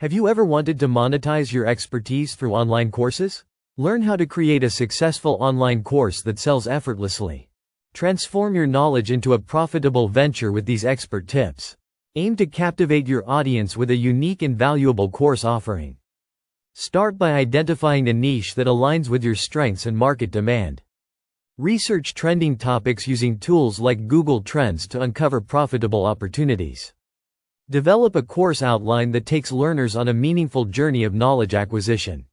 Have you ever wanted to monetize your expertise through online courses? Learn how to create a successful online course that sells effortlessly. Transform your knowledge into a profitable venture with these expert tips. Aim to captivate your audience with a unique and valuable course offering. Start by identifying a niche that aligns with your strengths and market demand. Research trending topics using tools like Google Trends to uncover profitable opportunities. Develop a course outline that takes learners on a meaningful journey of knowledge acquisition.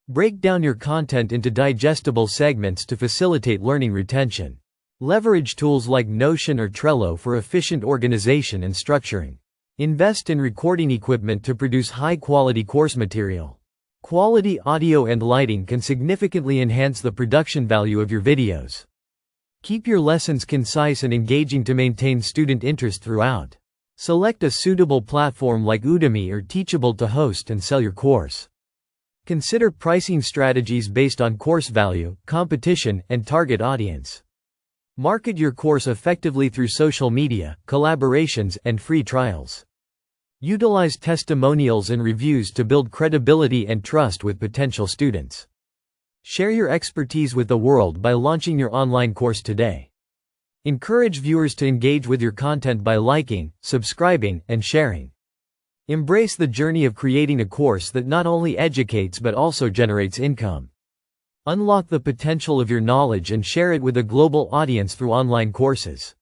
Break down your content into digestible segments to facilitate learning retention. Leverage tools like Notion or Trello for efficient organization and structuring. Invest in recording equipment to produce high-quality course material. Quality audio and lighting can significantly enhance the production value of your videos. Keep your lessons concise and engaging to maintain student interest throughout. Select a suitable platform like Udemy or Teachable to host and sell your course. Consider pricing strategies based on course value, competition, and target audience. Market your course effectively through social media, collaborations, and free trials. Utilize testimonials and reviews to build credibility and trust with potential students. Share your expertise with the world by launching your online course today. Encourage viewers to engage with your content by liking, subscribing, and sharing. Embrace the journey of creating a course that not only educates but also generates income. Unlock the potential of your knowledge and share it with a global audience through online courses.